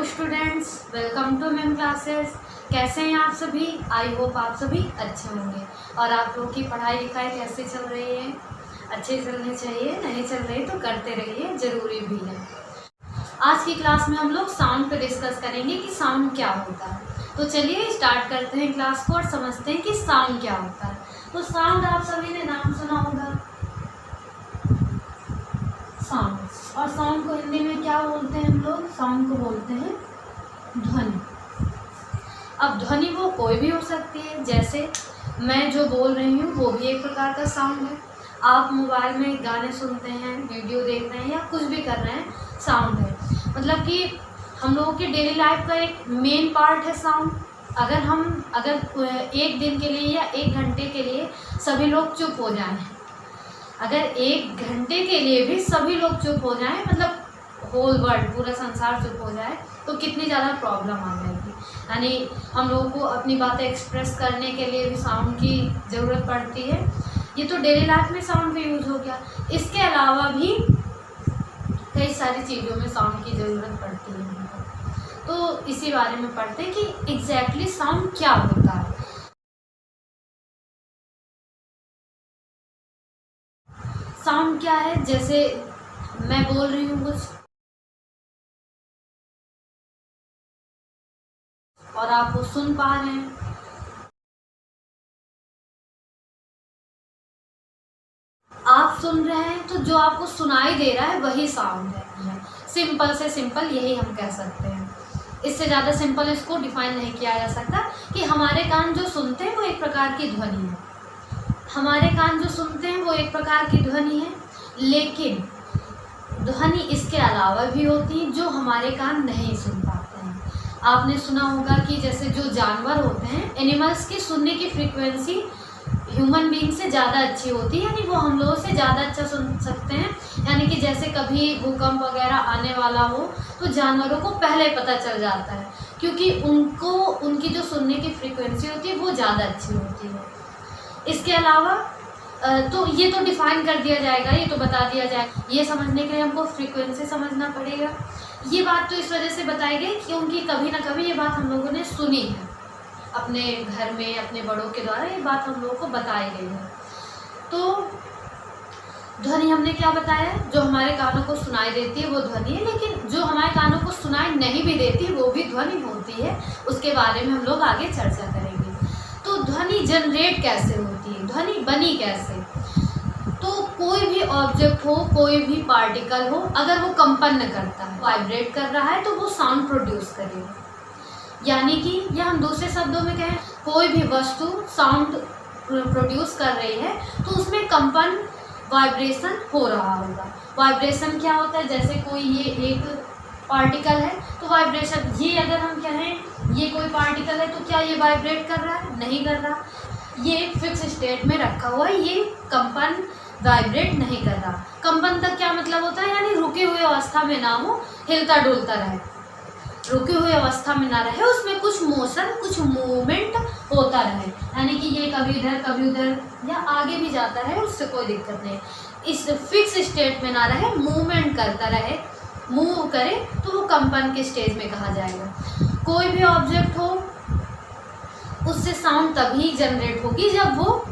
Students, welcome to ma'am classes. कैसे हैं आप सभी? आई होप आप सभी अच्छे होंगे। और आप लोगों की पढ़ाई लिखाई कैसे चल रही है? अच्छे चलने चाहिए, नहीं चल रही तो करते रहिए, ज़रूरी भी है। आज की क्लास में हम लोग साउंड पे डिस्कस करेंगे कि साउंड क्या होता है। तो चलिए स्टार्ट करते हैं क्लास को और समझते हैं कि साउंड क्या होता है। तो साउंड आप सभी ने नाम सुना होगा, साउंड। और साउंड को हिंदी में क्या बोलते हैं हम लोग? साउंड को बोलते हैं ध्वनि। अब ध्वनि वो कोई भी हो सकती है, जैसे मैं जो बोल रही हूँ वो भी एक प्रकार का साउंड है। आप मोबाइल में गाने सुनते हैं, वीडियो देख रहे हैं या कुछ भी कर रहे हैं, साउंड है। मतलब कि हम लोगों की डेली लाइफ का एक मेन पार्ट है साउंड। अगर एक दिन के लिए या एक घंटे के लिए सभी लोग चुप हो जाएं, अगर एक घंटे के लिए भी सभी लोग चुप हो जाएं, मतलब होल वर्ल्ड, पूरा संसार चुप हो जाए, तो कितनी ज़्यादा प्रॉब्लम आ जाएगी। यानी हम लोगों को अपनी बातें एक्सप्रेस करने के लिए भी साउंड की ज़रूरत पड़ती है। ये तो डेली लाइफ में साउंड का यूज़ हो गया। इसके अलावा भी कई सारी चीज़ों में साउंड की ज़रूरत पड़ती है। तो इसी बारे में पढ़ते हैं कि एग्जैक्टली साउंड क्या होता है। साउंड क्या है? जैसे मैं बोल रही हूँ कुछ और आप वो सुन पा रहे हैं, आप सुन रहे हैं, तो जो आपको सुनाई दे रहा है वही साउंड है। सिंपल से सिंपल यही हम कह सकते हैं। इससे ज़्यादा सिंपल इसको डिफाइन नहीं किया जा सकता कि हमारे कान जो सुनते हैं वो एक प्रकार की ध्वनि है। हमारे कान जो सुनते हैं वो एक प्रकार की ध्वनि है, लेकिन ध्वनि इसके अलावा भी होती है जो हमारे कान नहीं सुन पाते हैं। आपने सुना होगा कि जैसे जो जानवर होते हैं, एनिमल्स की सुनने की फ्रीक्वेंसी ह्यूमन बीइंग से ज़्यादा अच्छी होती है, यानी वो हम लोगों से ज़्यादा अच्छा सुन सकते हैं। यानी कि जैसे कभी भूकंप वगैरह आने वाला हो तो जानवरों को पहले पता चल जाता है, क्योंकि उनकी जो सुनने की फ्रीक्वेंसी होती है वो ज़्यादा अच्छी होती है। इसके अलावा तो ये तो डिफाइन कर दिया जाएगा, ये तो बता दिया जाएगा। ये समझने के लिए हमको फ्रीक्वेंसी समझना पड़ेगा। ये बात तो इस वजह से बताई गई क्योंकि कभी ना कभी ये बात हम लोगों ने सुनी है अपने घर में, अपने बड़ों के द्वारा ये बात हम लोगों को बताई गई है। तो ध्वनि हमने क्या बताया? जो हमारे कानों को सुनाई देती है वो ध्वनि है, लेकिन जो हमारे कानों को सुनाई नहीं भी देती वो भी ध्वनि होती है। उसके बारे में हम लोग आगे चर्चा करेंगे। तो ध्वनि जनरेट कैसे होती है, ध्वनि बनी कैसे? तो कोई भी ऑब्जेक्ट हो, कोई भी पार्टिकल हो, अगर वो कंपन करता है, वाइब्रेट कर रहा है, तो वो साउंड प्रोड्यूस करेगा। यानी कि या हम दूसरे शब्दों में कहें, कोई भी वस्तु साउंड प्रोड्यूस कर रही है तो उसमें कंपन, वाइब्रेशन हो रहा होगा। वाइब्रेशन क्या होता है? जैसे कोई ये एक पार्टिकल है तो वाइब्रेशन, ये अगर हम कहें ये कोई पार्टिकल है तो क्या ये वाइब्रेट कर रहा है? नहीं कर रहा। ये एक फिक्स स्टेट में रखा हुआ है, ये कंपन वाइब्रेट नहीं कर रहा। कंपन का क्या मतलब होता है? यानी रुके हुए अवस्था में ना हो, हिलता डुलता रहे, रुकी हुई अवस्था में ना रहे, उसमें कुछ मोशन, कुछ मूवमेंट होता रहे। यानी कि ये कभी इधर कभी उधर या आगे भी जाता रहे, उससे कोई दिक्कत नहीं। इस फिक्स स्टेट में ना रहे, मूवमेंट करता रहे, मूव करे, तो वो कंपन के स्टेज में कहा जाएगा। कोई भी ऑब्जेक्ट हो उससे साउंड तभी जनरेट होगी जब वो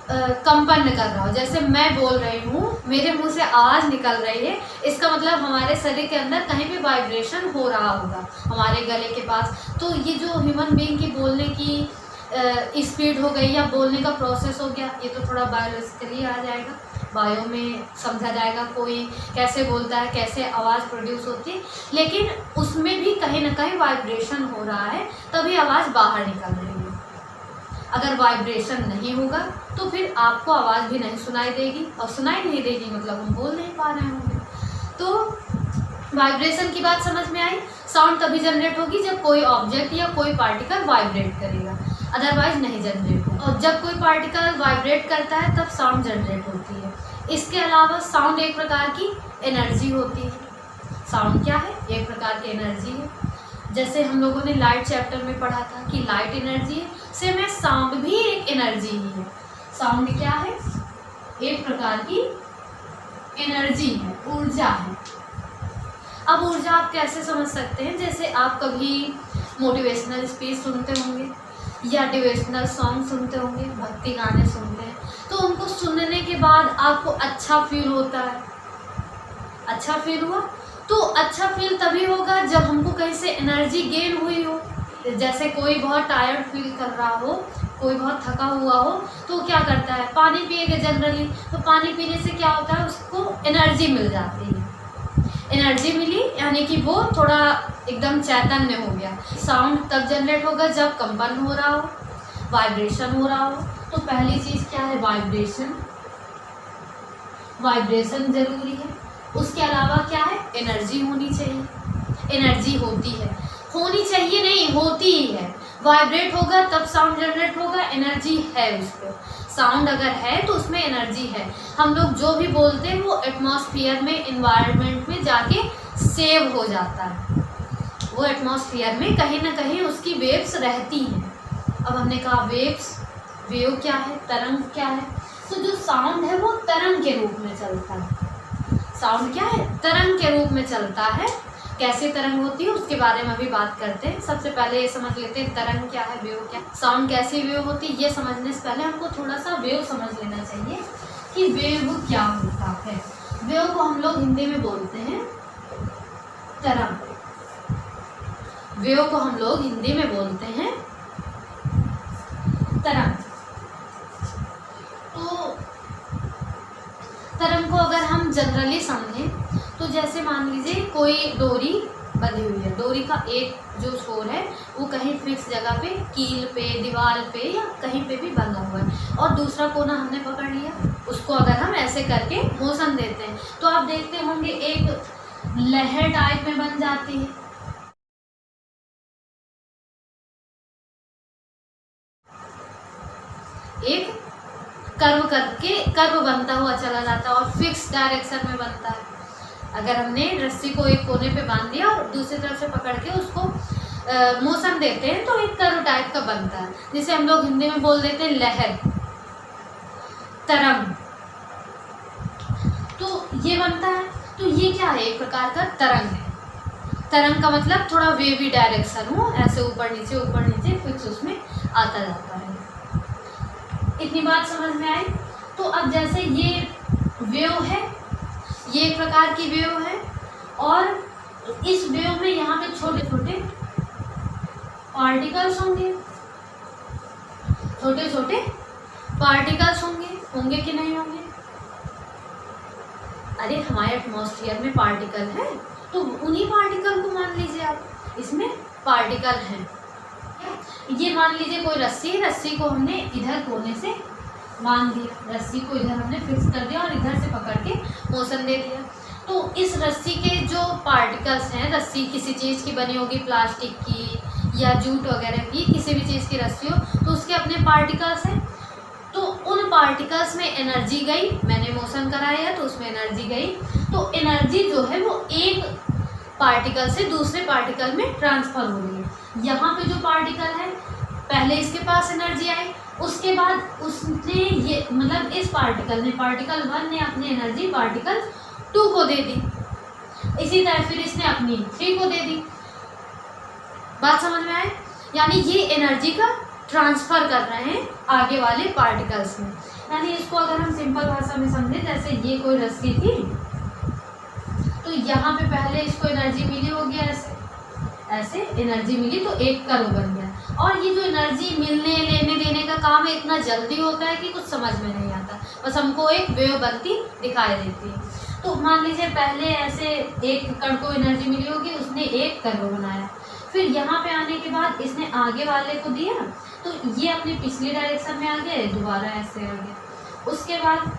कंपन कर रहा हो। जैसे मैं बोल रही हूँ, मेरे मुंह से आवाज़ निकल रही है, इसका मतलब हमारे शरीर के अंदर कहीं भी वाइब्रेशन हो रहा होगा हमारे गले के पास। तो ये जो ह्यूमन बीइंग की बोलने की स्पीड हो गई या बोलने का प्रोसेस हो गया, ये तो थोड़ा बायोलॉजिकली आ जाएगा, बायो में समझा जाएगा कोई कैसे बोलता है, कैसे आवाज़ प्रोड्यूस होती है। लेकिन उसमें भी कहीं ना कहीं वाइब्रेशन हो रहा है, तभी आवाज़ बाहर निकल रही है। अगर वाइब्रेशन नहीं होगा तो फिर आपको आवाज़ भी नहीं सुनाई देगी, और सुनाई नहीं देगी मतलब हम बोल नहीं पा रहे होंगे। तो वाइब्रेशन की बात समझ में आई। साउंड तभी जनरेट होगी जब कोई ऑब्जेक्ट या कोई पार्टिकल वाइब्रेट करेगा, अदरवाइज नहीं जनरेट होगा। और जब कोई पार्टिकल वाइब्रेट करता है तब साउंड जनरेट होती है। इसके अलावा साउंड एक प्रकार की एनर्जी होती है। साउंड क्या है? एक प्रकार की एनर्जी है। जैसे हम लोगों ने लाइट चैप्टर में पढ़ा था कि लाइट एनर्जी है, सेम है साउंड भी एक एनर्जी ही है। साउंड क्या है? एक प्रकार की एनर्जी है, ऊर्जा है। अब ऊर्जा आप कैसे समझ सकते हैं, जैसे आप कभी मोटिवेशनल स्पीच सुनते होंगे या डिवोशनल सॉन्ग सुनते होंगे, भक्ति गाने सुनते हैं, तो उनको सुनने के बाद आपको अच्छा फील होता है। अच्छा फील हुआ तो अच्छा फील तभी होगा जब हमको कहीं से एनर्जी गेन हुई हो। जैसे कोई बहुत टायर्ड फील कर रहा हो, कोई बहुत थका हुआ हो, तो क्या करता है, पानी पिएगा जनरली। तो पानी पीने से क्या होता है, उसको एनर्जी मिल जाती है। एनर्जी मिली यानी कि वो थोड़ा एकदम चैतन्य हो गया। साउंड तब जनरेट होगा जब कंपन हो रहा हो, वाइब्रेशन हो रहा हो। तो पहली चीज़ क्या है, वाइब्रेशन। वाइब्रेशन ज़रूरी है। उसके अलावा क्या है, एनर्जी होनी चाहिए। एनर्जी होती है, होनी चाहिए नहीं, होती ही है। वाइब्रेट होगा तब साउंड जनरेट होगा, एनर्जी है उसको। साउंड अगर है तो उसमें एनर्जी है। हम लोग जो भी बोलते हैं वो एटमॉस्फेयर में, इन्वायरमेंट में जाके सेव हो जाता है। वो एटमॉस्फेयर में कहीं ना कहीं उसकी वेव्स रहती हैं। अब हमने कहा वेव्स, वेव क्या है, तरंग क्या है। तो जो साउंड है वो तरंग के रूप में चलता है। साउंड क्या है, तरंग के रूप में चलता है। कैसे तरंग होती है उसके बारे में भी बात करते हैं। सबसे पहले ये समझ लेते हैं तरंग क्या है, वेव क्या, साउंड कैसी वेव होती है। ये समझने से पहले हमको थोड़ा सा वेव समझ लेना चाहिए कि वेव क्या होता है। वेव को हम लोग हिंदी में बोलते हैं तरंग। वेव को हम लोग हिंदी में बोलते हैं तरंग। तो तरंग को अगर हम जनरली समझें तो जैसे मान लीजिए कोई डोरी बंधी हुई है। डोरी का एक जो छोर है वो कहीं फिक्स जगह पे, कील पे, दीवार पे या कहीं पे भी बंधा हुआ है, और दूसरा कोना हमने पकड़ लिया। उसको अगर हम ऐसे करके मोशन देते हैं तो आप देखते होंगे एक लहर टाइप में बन जाती है। एक कर्व करके कर्व बनता हुआ चला जाता है और फिक्स डायरेक्शन में बनता है। अगर हमने रस्सी को एक कोने पे बांध दिया और दूसरी तरफ से पकड़ के उसको मोशन देते हैं तो एक कर्व टाइप का बनता है, जिसे हम लोग हिंदी में बोल देते हैं लहर, तरंग। तो ये बनता है। तो ये क्या है, एक प्रकार का तरंग है। तरंग का मतलब थोड़ा वेवी डायरेक्शन हो, ऐसे ऊपर नीचे फिक्स उसमें आता जाता है। इतनी बात समझ में आई। तो अब जैसे ये वेव है, ये एक प्रकार की वेव है, और इस वेव में यहाँ पे छोटे छोटे पार्टिकल्स होंगे। छोटे छोटे पार्टिकल्स होंगे कि नहीं होंगे। अरे हमारे एटमॉस्फेयर में पार्टिकल है तो उन्हीं पार्टिकल को मान लीजिए आप, इसमें पार्टिकल हैं। ये मान लीजिए कोई रस्सी है, रस्सी को हमने इधर कोने से बांध दिया, रस्सी को इधर हमने फिक्स कर दिया और इधर से पकड़ के मोशन दे दिया। तो इस रस्सी के जो पार्टिकल्स हैं, रस्सी किसी चीज़ की बनी होगी, प्लास्टिक की या जूट वगैरह की, किसी भी चीज़ की रस्सी हो, तो उसके अपने पार्टिकल्स हैं। तो उन पार्टिकल्स में एनर्जी गई, मैंने मोशन कराया तो उसमें एनर्जी गई। तो एनर्जी जो है वो एक पार्टिकल से दूसरे पार्टिकल में ट्रांसफ़र हो रही है। यहाँ पे जो पार्टिकल है, पहले इसके पास एनर्जी आई, उसके बाद उसने ये मतलब इस पार्टिकल ने, पार्टिकल 1 ने अपनी एनर्जी पार्टिकल 2 को दे दी। इसी तरह फिर इसने अपनी 3 को दे दी। बात समझ में आए? यानी ये एनर्जी का ट्रांसफ़र कर रहे हैं आगे वाले पार्टिकल्स में। यानी इसको अगर हम सिंपल भाषा में समझें, जैसे ये कोई रस्सी थी तो यहाँ पे पहले इसको एनर्जी मिली होगी, ऐसे एनर्जी मिली तो एक कर्व बन गया। और ये जो एनर्जी मिलने लेने देने का काम है इतना जल्दी होता है कि कुछ समझ में नहीं आता, बस हमको एक वेव बनती दिखाई देती है। तो मान लीजिए पहले ऐसे एक कण को एनर्जी मिली होगी, उसने एक कर्व बनाया, फिर यहाँ पे आने के बाद इसने आगे वाले को दिया तो ये अपनी पिछली डायरेक्शन में आ गया, दोबारा ऐसे आ गया। उसके बाद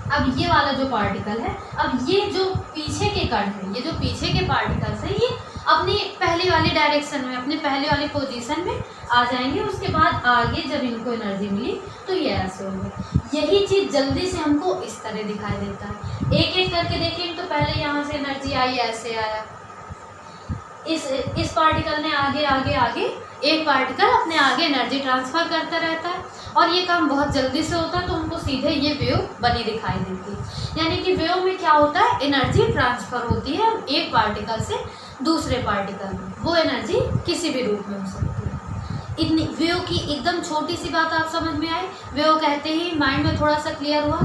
अब ये वाला जो पार्टिकल है, अब ये जो पीछे के कण है, ये जो पीछे के पार्टिकल्स हैं, ये अपनी पहले वाली डायरेक्शन में, अपने पहले वाली पोजीशन में आ जाएंगे। उसके बाद आगे जब इनको एनर्जी मिली तो ये ऐसे होंगे। यही चीज़ जल्दी से हमको इस तरह दिखाई देता है। एक एक करके देखेंगे तो पहले यहाँ से एनर्जी आई, ऐसे आया, इस पार्टिकल ने आगे आगे आगे एक पार्टिकल अपने आगे एनर्जी ट्रांसफ़र करता रहता है और ये काम बहुत जल्दी से होता है, तो हमको सीधे ये वेव बनी दिखाई देती है। यानी कि वेव में क्या होता है, एनर्जी ट्रांसफ़र होती है एक पार्टिकल से दूसरे पार्टिकल में। वो एनर्जी किसी भी रूप में हो सकती है। इतनी वेव की एकदम छोटी सी बात आप समझ में आई। वेव कहते ही माइंड में थोड़ा सा क्लियर हुआ,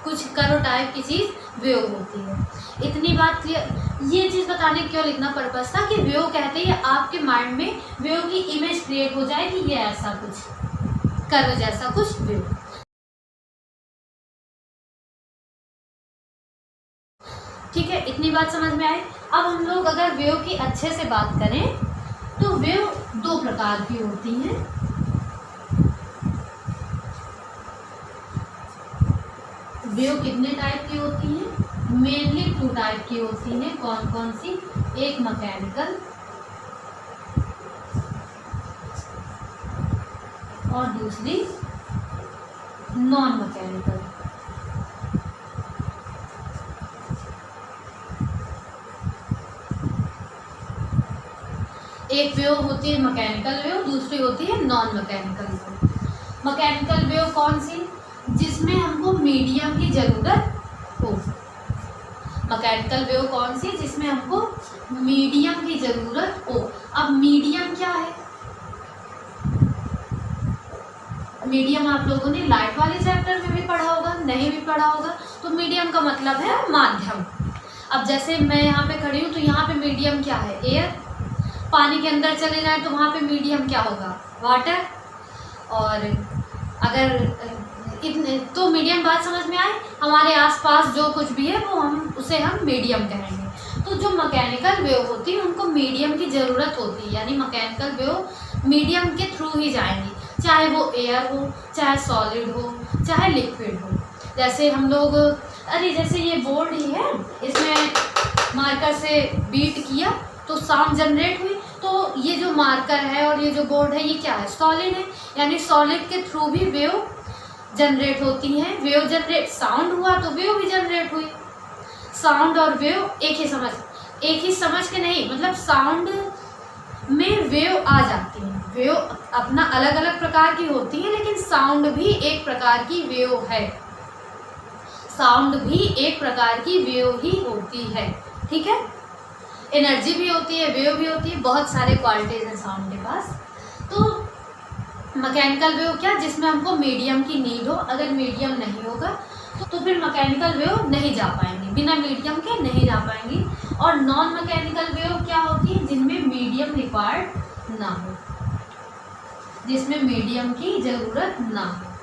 कुछ करो टाइप की चीज़ वेव होती है। इतनी बात क्लियर, ये चीज़ बताने क्यों लिखना पर्पस था कि वेव कहते ही आपके माइंड में वेव की इमेज क्रिएट हो जाए कि ये ऐसा कुछ कर्व जैसा कुछ वेव। ठीक है, इतनी बात समझ में आई। अब हम लोग अगर वेव की अच्छे से बात करें तो वेव दो प्रकार की होती हैं। वेव कितने टाइप की होती हैं? मेनली 2 टाइप की होती हैं। कौन कौन सी? एक मैकेनिकल और दूसरी नॉन मैकेनिकल। एक वेव होती है मैकेनिकल वेव, दूसरी होती है non mechanical wave. Mechanical wave कौन सी? जिसमें हमको मीडियम की ज़रूरत हो। मैकेनिकल वेव कौन सी? जिसमें हमको मीडियम की ज़रूरत हो। अब मीडियम क्या है? मीडियम आप लोगों ने लाइट वाले चैप्टर में भी पढ़ा होगा, नहीं भी पढ़ा होगा। तो मीडियम का मतलब है माध्यम। अब जैसे मैं यहाँ पे खड़ी हूँ तो यहाँ पे मीडियम क्या है? एयर। पानी के अंदर चले जाए तो वहाँ पे मीडियम क्या होगा? वाटर। और अगर इतने तो मीडियम बात समझ में आए। हमारे आसपास जो कुछ भी है वो उसे हम मीडियम कहेंगे। तो जो मैकेनिकल वेव होती है उनको मीडियम की ज़रूरत होती है, यानी मैकेनिकल वेव मीडियम के थ्रू ही जाएंगी, चाहे वो एयर हो, चाहे सॉलिड हो, चाहे लिक्विड हो। जैसे हम लोग जैसे ये बोर्ड ही है, इसमें मार्कर से बीट किया तो साउंड जनरेट हुई। तो ये जो मार्कर है और ये जो बोर्ड है ये क्या है? सॉलिड है। यानी सॉलिड के थ्रू भी वेव जनरेट होती हैं। वेव जनरेट, साउंड हुआ तो वेव भी जनरेट हुई। साउंड और वेव एक ही समझ के नहीं, मतलब साउंड में वेव आ जाती है। वेव अपना अलग अलग प्रकार की होती है, लेकिन साउंड भी एक प्रकार की वेव है। साउंड भी एक प्रकार की वेव ही होती है। ठीक है, एनर्जी भी होती है, वेव भी होती है, बहुत सारे क्वालिटीज हैं साउंड के पास। तो मैकेनिकल वेव क्या? जिसमें हमको मीडियम की नीड हो। अगर मीडियम नहीं होगा तो फिर मैकेनिकल वेव नहीं जा पाएंगी, बिना मीडियम के नहीं जा पाएंगी। और नॉन मैकेनिकल वेव क्या होती है? जिनमें मीडियम रिक्वायर्ड ना हो, जिसमें मीडियम की ज़रूरत ना हो।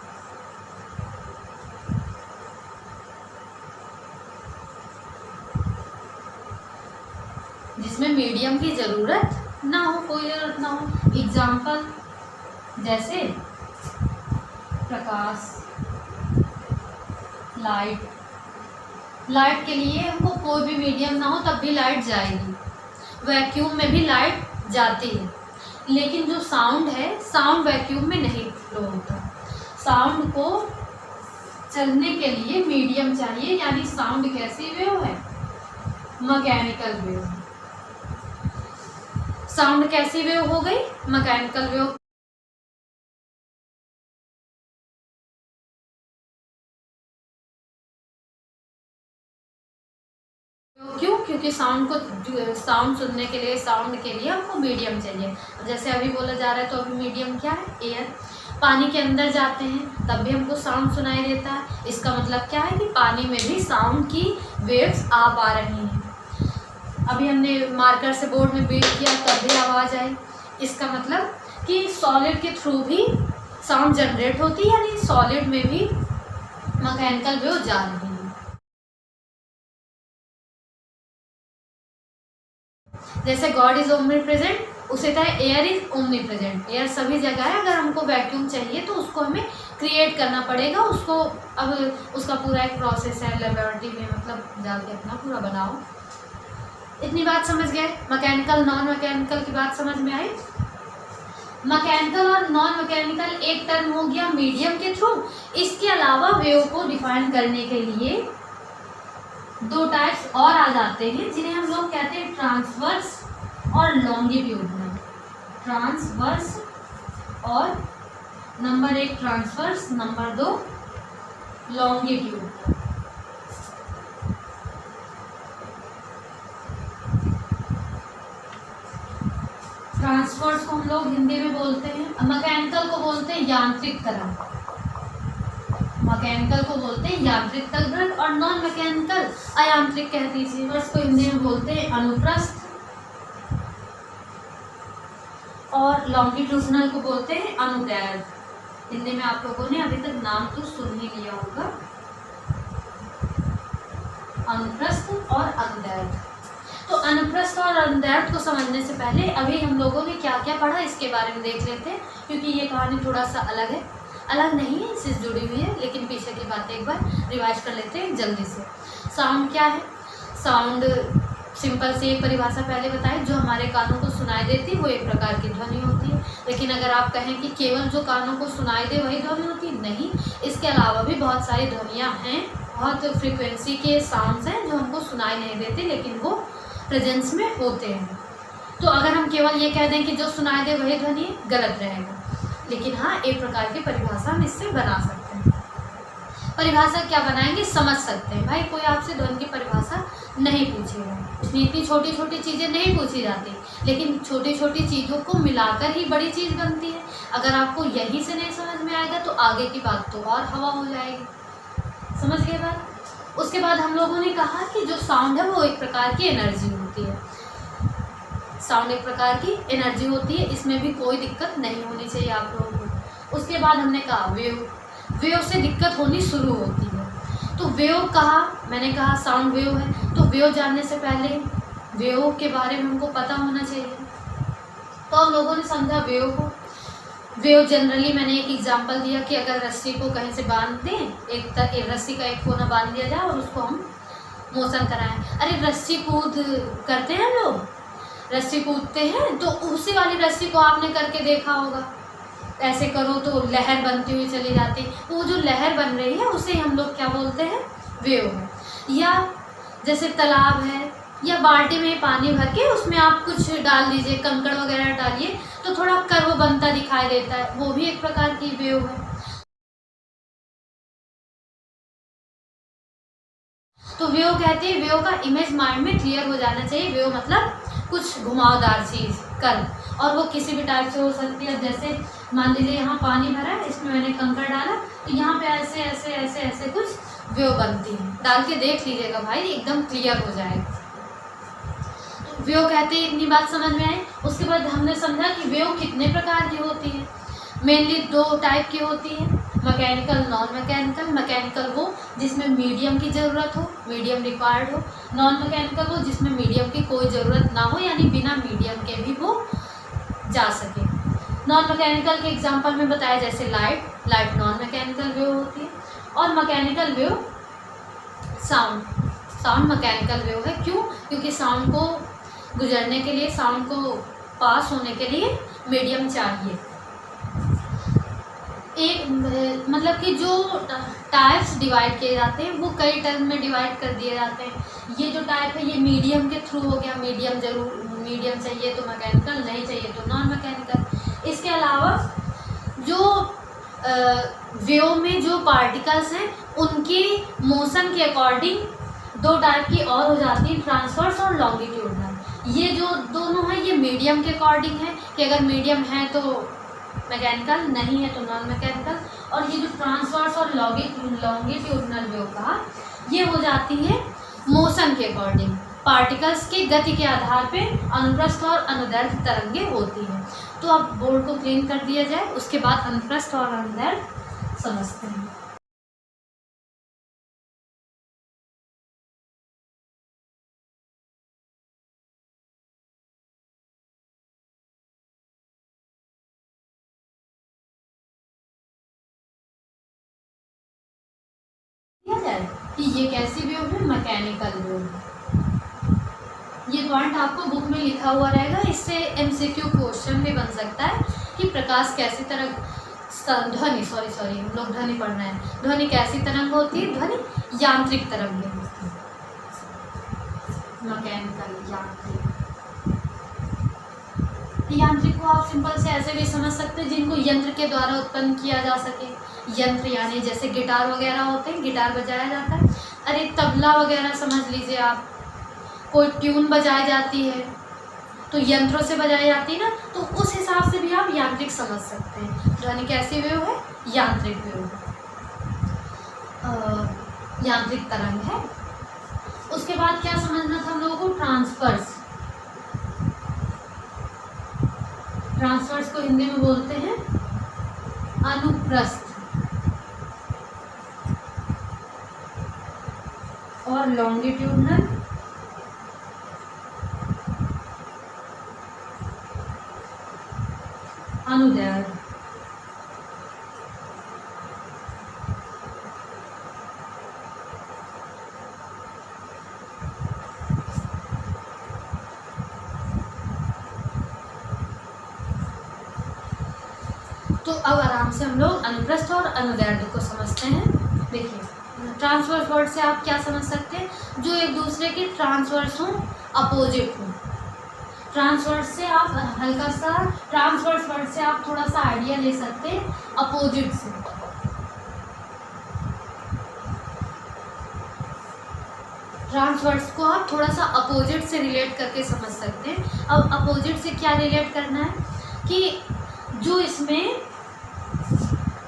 जिसमें मीडियम की ज़रूरत ना हो, कोई ज़रूरत ना हो। एग्जाम्पल जैसे प्रकाश, लाइट। लाइट के लिए हमको कोई भी मीडियम ना हो तब भी लाइट जाएगी। वैक्यूम में भी लाइट जाती है। लेकिन जो साउंड है, साउंड वैक्यूम में नहीं फ्लो होता। साउंड को चलने के लिए मीडियम चाहिए, यानी साउंड कैसी वेव है? Mechanical wave. साउंड कैसी वेव हो गई? Mechanical wave. क्यों? क्योंकि साउंड सुनने के लिए, साउंड के लिए हमको मीडियम चाहिए। जैसे अभी बोला जा रहा है तो अभी मीडियम क्या है? एयर। पानी के अंदर जाते हैं तब भी हमको साउंड सुनाई देता है। इसका मतलब क्या है कि पानी में भी साउंड की वेव्स आ पा रही हैं। अभी हमने मार्कर से बोर्ड में बीट किया तब भी आवाज़ आई। इसका मतलब कि सॉलिड के थ्रू भी साउंड जनरेट होती है, यानी सॉलिड में भी मैकेनिकल वेव जा रही है। जैसे गॉड इज ओमनी प्रेजेंट, उसे तरह air is omni present. Air सभी जगह है। अगर हमको वैक्यूम चाहिए तो उसको हमें क्रिएट करना पड़ेगा। उसको अब उसका पूरा एक प्रोसेस है, लेबोरेटरी में मतलब जाके अपना पूरा बनाओ। इतनी बात समझ गए? मैकेनिकल नॉन मैकेनिकल की बात समझ में आई? मैकेनिकल और नॉन मैकेनिकल एक टर्म हो गया मीडियम के थ्रू। इसके अलावा वेव को डिफाइन करने के लिए 2 टाइप्स और आ जाते हैं, जिन्हें हम लोग कहते हैं ट्रांसवर्स और लॉन्गिट्यूडनल। ट्रांसवर्स और number 1 transverse, number 2 longitudinal. Transverse को हम लोग हिंदी में बोलते हैं, मैकेनिकल को बोलते हैं यांत्रिक तरंग, मैकेनिकल को बोलते हैं यांत्रिक तरंग, और नॉन मैकेनिकल अयांत्रिक कह दीजिए। को हिंदी में बोलते हैं अनुप्रस्थ, और लॉन्गिट्यूडनल को बोलते हैं अनुदैर्ध्य। हिंदी में आप लोगों ने अभी तक नाम तो सुन ही लिया होगा, अनुप्रस्थ और अनुदैर्ध्य। तो अनुप्रस्थ और अनुदैर्ध्य को समझने से पहले अभी हम लोगों ने क्या क्या पढ़ा इसके बारे में देख लेते हैं, क्योंकि ये कहानी थोड़ा सा अलग है, अलग नहीं है, इससे जुड़ी हुई है, लेकिन पीछे की बातें एक बार रिवाइज कर लेते हैं जल्दी से। साउंड क्या है? साउंड सिंपल से एक परिभाषा पहले बताई, जो हमारे कानों को सुनाई देती वो एक प्रकार की ध्वनि होती है। लेकिन अगर आप कहें कि केवल जो कानों को सुनाई दे वही ध्वनि होती है, नहीं, इसके अलावा भी बहुत सारी ध्वनियाँ हैं, बहुत फ्रीक्वेंसी के साउंड्स हैं जो हमको सुनाई नहीं देते लेकिन वो प्रेजेंस में होते हैं। तो अगर हम केवल ये कह दें कि जो सुनाई दे वही ध्वनि है, गलत रहेगा। लेकिन हाँ, एक प्रकार की परिभाषा हम इससे बना सकते हैं। परिभाषा क्या बनाएंगे, समझ सकते हैं। भाई कोई आपसे ध्वनि की परिभाषा नहीं पूछेगा, इतनी छोटी छोटी चीज़ें नहीं पूछी जाती, लेकिन छोटी छोटी चीज़ों को मिलाकर ही बड़ी चीज़ बनती है। अगर आपको यहीं से नहीं समझ में आएगा तो आगे की बात तो और हवा हो जाएगी। समझ गए बात? उसके बाद हम लोगों ने कहा कि जो साउंड है वो एक प्रकार की एनर्जी होती है। साउंड एक प्रकार की एनर्जी होती है, इसमें भी कोई दिक्कत नहीं होनी चाहिए आप लोगों को। उसके बाद हमने कहा वेव, वेव से दिक्कत होनी शुरू होती है। तो वेव कहा, मैंने कहा साउंड वेव है, तो वेव जानने से पहले वेव के बारे में हमको पता होना चाहिए। तो हम लोगों ने समझा वेव को। वेव जनरली मैंने एक एग्जांपल दिया कि अगर रस्सी को कहीं से बांध दें, एक रस्सी का एक कोना बांध दिया जाए और उसको हम मोशन कराएं। अरे रस्सी कूद करते हैं लोग, रस्सी कूदते हैं, तो उसी वाली रस्सी को आपने करके देखा होगा, ऐसे करो तो लहर बनती हुई चली जाती। वो जो लहर बन रही है उसे हम लोग क्या बोलते हैं, वेव है। या जैसे तालाब है या बाल्टी में पानी भर के उसमें आप कुछ डाल दीजिए, कंकड़ वगैरह डालिए, तो थोड़ा कर्व बनता दिखाई देता है, वो भी एक प्रकार की वेव है। तो वेव कहते हैं, वेव का इमेज माइंड में क्लियर हो जाना चाहिए। वेव मतलब कुछ घुमावदार चीज़, कर्व, और वो किसी भी टाइप से हो सकती है। जैसे मान लीजिए यहाँ पानी भरा है, इसमें मैंने कंकड़ डाला, तो यहाँ पे ऐसे ऐसे ऐसे ऐसे कुछ वेव बनती है। डाल के देख लीजिएगा भाई, एकदम क्लियर हो जाएगा। वेव कहते हैं, इतनी बात समझ में आई। उसके बाद हमने समझा कि वेव कितने प्रकार की होती है। मेनली 2 टाइप की होती है, मैकेनिकल, नॉन मैकेनिकल। मैकेनिकल वो जिसमें मीडियम की ज़रूरत हो, मीडियम रिक्वायर्ड हो। नॉन मैकेनिकल वो जिसमें मीडियम की कोई ज़रूरत ना हो, यानी बिना मीडियम के भी वो जा सके। नॉन मैकेनिकल के एग्जांपल में बताया, जैसे light, light non mechanical wave होती है। और mechanical wave sound, sound mechanical wave है। क्यों? क्योंकि साउंड को गुजरने के लिए, साउंड को पास होने के लिए मीडियम चाहिए। एक मतलब कि जो टाइप्स डिवाइड किए जाते हैं वो कई टर्म में डिवाइड कर दिए जाते हैं। ये जो टाइप है ये मीडियम के थ्रू हो गया, मीडियम जरूर, मीडियम चाहिए तो मैकेनिकल, नहीं चाहिए तो नॉन मैकेनिकल। इसके अलावा जो वेव में जो पार्टिकल्स हैं उनके मोशन के अकॉर्डिंग 2 टाइप की और हो जाती है, ट्रांसवर्स और लॉन्गिट्यूडनल। ये जो दोनों हैं ये मीडियम के अकॉर्डिंग है, कि अगर मीडियम है तो मैकेनिकल, नहीं है तो नॉन मैकेनिकल। और ये जो ट्रांसवर्स और लॉन्गिट्यूडनल वेव कहा, ये हो जाती है मोशन के अकॉर्डिंग, पार्टिकल्स के गति के आधार पे अनुप्रस्थ और अनुदैर्ध्य तरंगें होती हैं। तो अब बोर्ड को क्लीन कर दिया जाए, उसके बाद अनुप्रस्थ और अनुदैर्ध्य समझते हैं। कि ये कैसी वेव है, मैकेनिकल वेव है। ये पॉइंट आपको बुक में लिखा हुआ रहेगा, इससे एमसीक्यू क्वेश्चन भी बन सकता है कि प्रकाश कैसी तरंग, ध्वनि सॉरी हम लोग ध्वनि पढ़ना है, ध्वनि कैसी तरंग होती है, ध्वनि यांत्रिक तरंगें होती है, मैकेनिकल यांत्रिक। यांत्रिक को आप सिंपल से ऐसे भी समझ सकते हैं जिनको यंत्र के द्वारा उत्पन्न किया जा सके। यंत्र यानी जैसे गिटार वगैरह होते हैं, गिटार बजाया जाता है। अरे तबला वगैरह समझ लीजिए आप, कोई ट्यून बजाई जाती है तो यंत्रों से बजाई जाती है ना, तो उस हिसाब से भी आप यांत्रिक समझ सकते हैं। ध्वनि कैसी वेव है? यांत्रिक वेव, यांत्रिक तरंग है। उसके बाद क्या समझना था हम लोगों को? ट्रांसवर्स। ट्रांसवर्स को हिंदी में बोलते हैं अनुप्रस्थ और लॉन्गिट्यूडनल अनुदैर्घ्य। तो अब आराम से हम लोग अनुप्रस्थ और अनुदैर्घ्य को समझते हैं। देखिए, ट्रांसवर्स वर्ड से आप क्या समझ सकते हैं? जो एक दूसरे के ट्रांसवर्स हों, अपोजिट हों। ट्रांसवर्स से आप हल्का सा, ट्रांसवर्स वर्ड से आप थोड़ा सा आइडिया ले सकते हैं अपोजिट से। ट्रांसवर्स को आप थोड़ा सा अपोजिट से रिलेट करके समझ सकते हैं। अब अपोजिट से क्या रिलेट करना है कि जो इसमें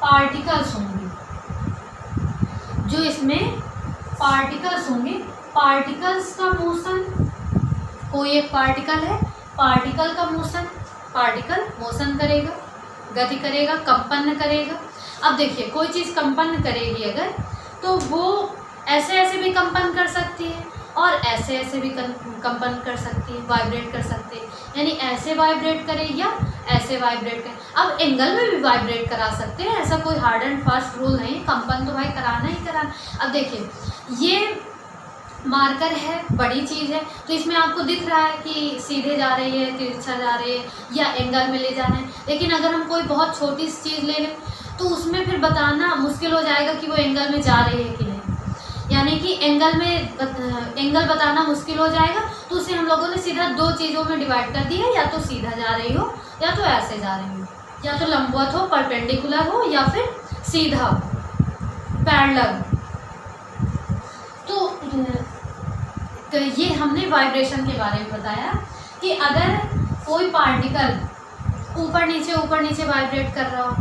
पार्टिकल्स होंगे, जो इसमें पार्टिकल्स होंगे, पार्टिकल्स का मोशन, कोई एक पार्टिकल है, पार्टिकल का मोशन, पार्टिकल मोशन करेगा, गति करेगा, कंपन करेगा। अब देखिए, कोई चीज़ कंपन करेगी अगर, तो वो ऐसे ऐसे भी कंपन कर सकती है और ऐसे ऐसे भी कंपन कर सकती है, वाइब्रेट कर सकती है। यानी ऐसे वाइब्रेट करे या ऐसे वाइब्रेट करे। अब एंगल में भी वाइब्रेट करा सकते हैं, ऐसा कोई हार्ड एंड फास्ट रूल नहीं, कंपन तो भाई कराना ही कराना। अब देखिए, ये मार्कर है, बड़ी चीज़ है, तो इसमें आपको दिख रहा है कि सीधे जा रही है, तिरछा जा रही है या एंगल में ले जाना है। लेकिन अगर हम कोई बहुत छोटी सी चीज़ ले लें तो उसमें फिर बताना मुश्किल हो जाएगा कि वो एंगल में जा रही है कि नहीं। यानी कि एंगल बताना मुश्किल हो जाएगा, तो उसे हम लोगों ने सीधा दो चीज़ों में डिवाइड कर दिया, या तो सीधा जा रही हो या तो ऐसे जा रही हो, या तो लंबवत हो, परपेंडिकुलर हो, या फिर सीधा हो, पैरेलल। तो ये हमने वाइब्रेशन के बारे में बताया कि अगर कोई पार्टिकल ऊपर नीचे वाइब्रेट कर रहा हो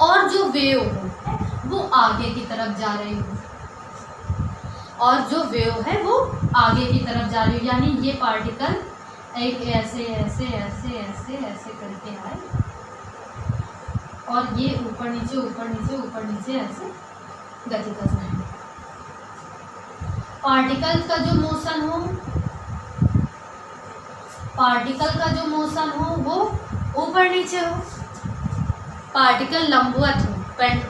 और जो वेव हो वो आगे की तरफ जा रही हो, और जो वेव है वो आगे की तरफ जा रही हो, यानी ये पार्टिकल एक ऐसे ऐसे ऐसे ऐसे ऐसे करके आए और ये ऊपर नीचे ऐसे गति कर रहे हैं। पार्टिकल का जो मोशन हो वो ऊपर नीचे हो, पार्टिकल लंबवत हो,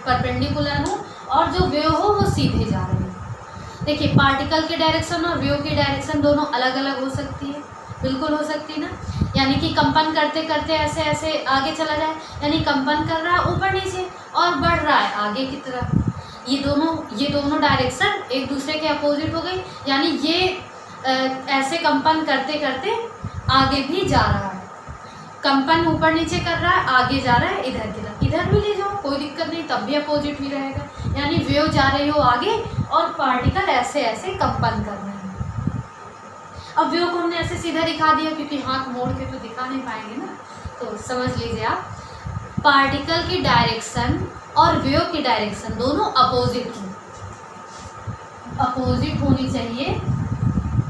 परपेंडिकुलर हो, और जो वेव हो वो सीधे जा रही है। देखिए, पार्टिकल के डायरेक्शन और वेव की डायरेक्शन दोनों अलग अलग हो सकती है, बिल्कुल हो सकती है ना। यानी कि कंपन करते करते ऐसे ऐसे आगे चला जाए, यानी कंपन कर रहा है ऊपर नीचे और बढ़ रहा है आगे की तरफ। ये दोनों डायरेक्शन एक दूसरे के अपोजिट हो गई, यानी ये ऐसे कंपन करते करते आगे भी जा रहा है। कंपन ऊपर नीचे कर रहा है, आगे जा रहा है इधर की तरफ, इधर भी ले जाओ कोई दिक्कत नहीं, तब भी अपोजिट ही रहेगा। यानी वेव जा रही हो आगे और पार्टिकल ऐसे ऐसे कंपन कर रहे हैं। अब वेव को हमने ऐसे सीधा दिखा दिया क्योंकि हाथ मोड़ के तो दिखा नहीं पाएंगे ना, तो समझ लीजिए आप, पार्टिकल की डायरेक्शन और वेव की डायरेक्शन दोनों अपोजिट होनी चाहिए।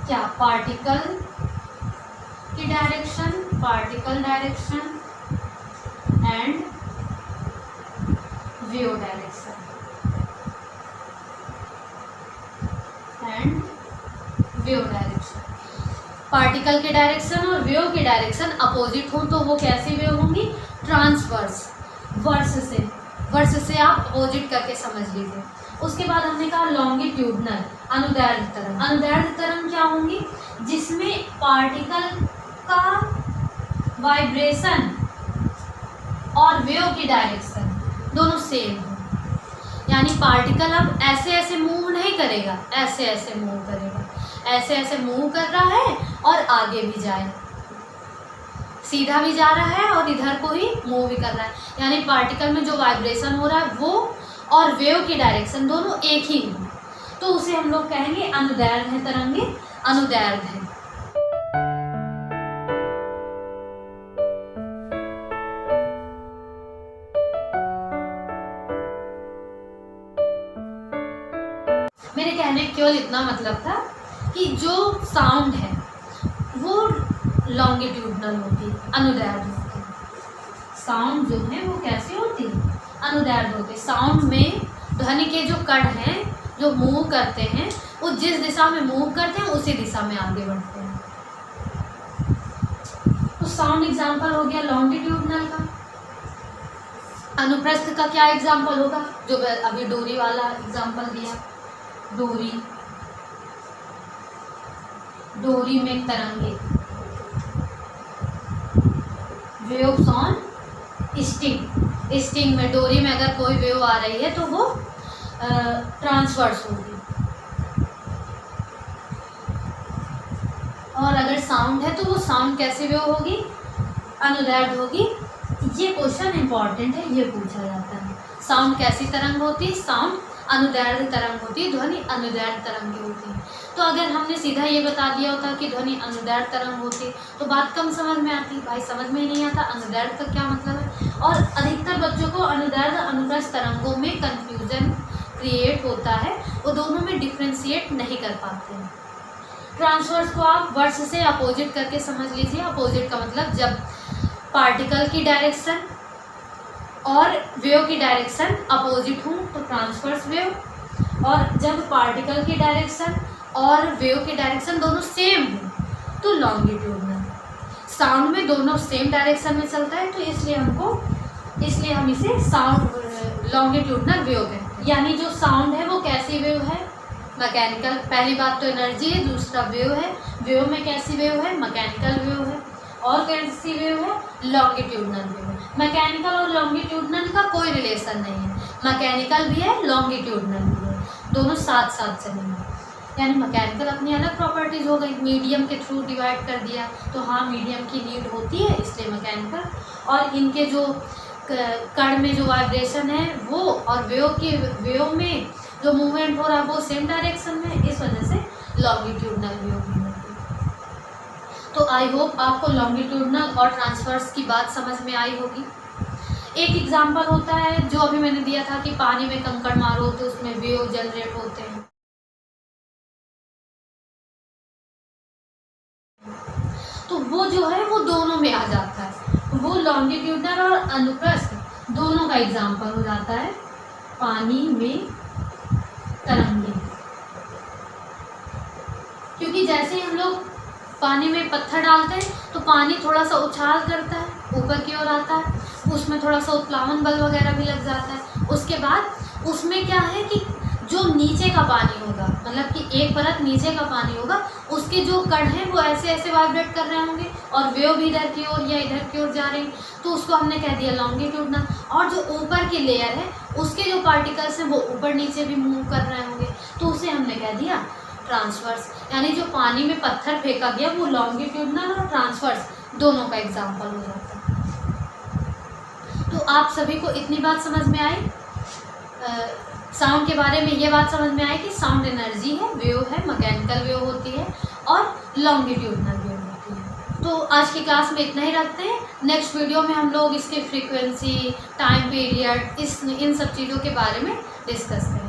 क्या? पार्टिकल की direction and wave direction particle के डायरेक्शन और वेव की डायरेक्शन अपोजिट हो तो वो कैसी वेव होंगी? ट्रांसवर्स। वर्स से आप अपोजिट करके समझ लीजिए। उसके बाद हमने कहा लॉन्गिट्यूडनल, अनुदैर्घ्य तरंग। अनुदैर्घ्य तरंग क्या होंगी? जिसमें पार्टिकल का वाइब्रेशन और वेव की डायरेक्शन दोनों सेम हो। यानी पार्टिकल अब ऐसे ऐसे मूव नहीं करेगा, ऐसे ऐसे मूव करेगा, ऐसे ऐसे मूव कर रहा है और आगे भी जाए, सीधा भी जा रहा है और इधर को ही मूव भी कर रहा है, यानी पार्टिकल में जो वाइब्रेशन हो रहा है वो और वेव की डायरेक्शन दोनों एक ही है, तो उसे हम लोग कहेंगे अनुदैर्ध्य है तरंगे, अनुदैर्ध्य है। मेरे कहने केवल इतना मतलब था कि जो साउंड है वो लॉन्गिट्यूडनल होती है, अनुदैर्ध्य होती है। साउंड जो है वो कैसे होती है, अनुदैर्ध्य होती है। साउंड में ध्वनि के जो कण हैं जो मूव करते हैं वो जिस दिशा में मूव करते हैं उसी दिशा में आगे बढ़ते हैं। तो साउंड एग्जाम्पल हो गया लॉन्गिट्यूडनल का। अनुप्रस्थ का क्या एग्जाम्पल होगा, जो अभी डोरी वाला एग्जाम्पल दिया, डोरी में तरंगे, वेव्स ऑन स्ट्रिंग में, डोरी में अगर कोई वेव आ रही है तो वो ट्रांसवर्स होगी, और अगर साउंड है तो वो साउंड कैसी वेव होगी, अनुदैर्ध्य होगी। ये क्वेश्चन इंपॉर्टेंट है, ये पूछा जाता है। साउंड कैसी तरंग होती है, साउंड अनुदैर्ध्य तरंग होती है, ध्वनि अनुदैर्ध्य तरंग की होती है। तो अगर हमने सीधा ये बता दिया होता कि ध्वनि अनुदैर्ध्य तरंग होती तो बात कम समझ में आती, भाई समझ में ही नहीं आता अनुदैर्ध्य का क्या मतलब है। और अधिकतर बच्चों को अनुदैर्ध्य अनुप्रस्थ तरंगों में कंफ्यूजन क्रिएट होता है, वो दोनों में डिफ्रेंशिएट नहीं कर पाते हैं। ट्रांसवर्स को आप वर्ड्स से अपोजिट करके समझ लीजिए। अपोजिट का मतलब जब पार्टिकल की डायरेक्शन और वेव की डायरेक्शन अपोजिट हूँ तो ट्रांसवर्स वेव, और जब पार्टिकल की डायरेक्शन और वेव की डायरेक्शन दोनों सेम हो तो लॉन्गिट्यूडनल। साउंड में दोनों सेम डायरेक्शन में चलता है तो इसलिए हम इसे साउंड लॉन्गिट्यूडनल वेव कहते हैं। यानी जो साउंड है वो कैसी वेव है, मैकेनिकल। पहली बात तो एनर्जी है, दूसरा वेव है। वेव में कैसी वेव है, मैकेनिकल वेव है। और कैसी वेव है, लॉन्गिट्यूडनल वेव है। मैकेनिकल और लॉन्गिट्यूडनल का कोई रिलेशन नहीं है, मैकेनिकल भी है लॉन्गिट्यूडनल भी है, दोनों साथ साथ चलेंगे। यानी मैकेनिकल अपनी अलग प्रॉपर्टीज हो गई, मीडियम के थ्रू डिवाइड कर दिया तो हाँ मीडियम की नीड होती है इसलिए मैकेनिकल, और इनके जो कण में जो वाइब्रेशन है वो और वेव में जो मूवमेंट हो रहा है वो सेम डायरेक्शन में, इस वजह से लॉन्गिट्यूडनल वेव भी होती है। तो आई होप आपको लॉन्गिट्यूडनल और ट्रांसवर्स की बात समझ में आई होगी। एक एग्जांपल होता है जो अभी मैंने दिया था कि पानी में कंकड़ मारो तो उसमें वेव जनरेट होते हैं, तो वो जो है वो दोनों में आ जाता है, वो लॉन्गिट्यूडनल और अनुप्रस्थ दोनों का एग्जांपल हो जाता है। पानी में तरंगे, क्योंकि जैसे हम लोग पानी में पत्थर डालते हैं तो पानी थोड़ा सा उछाल करता है, ऊपर की ओर आता है, उसमें थोड़ा सा उत्प्लावन बल वगैरह भी लग जाता है। उसके बाद उसमें क्या है कि जो नीचे का पानी होगा, मतलब कि एक परत नीचे का पानी होगा, उसके जो कण हैं वो ऐसे ऐसे वाइब्रेट कर रहे होंगे और वेव भी इधर की ओर या इधर की ओर जा रही, तो उसको हमने कह दिया लॉन्गिट्यूडनल। और जो ऊपर की लेयर है उसके जो पार्टिकल्स हैं वो ऊपर नीचे भी मूव कर रहे होंगे, तो उसे हमने कह दिया ट्रांसवर्स। यानी जो पानी में पत्थर फेंका गया वो लॉन्गिट्यूडनल और ट्रांसवर्स दोनों का एग्जाम्पल हो जाता है। तो आप सभी को इतनी बात समझ में आई, साउंड के बारे में ये बात समझ में आई कि साउंड एनर्जी है, वेव है, मैकेनिकल वेव होती है और लॉन्गिट्यूडनल वेव होती है। तो आज की क्लास में इतना ही रखते हैं। नेक्स्ट वीडियो में हम लोग इसके फ्रीक्वेंसी, टाइम पीरियड, इन सब चीज़ों के बारे में डिस्कस करेंगे।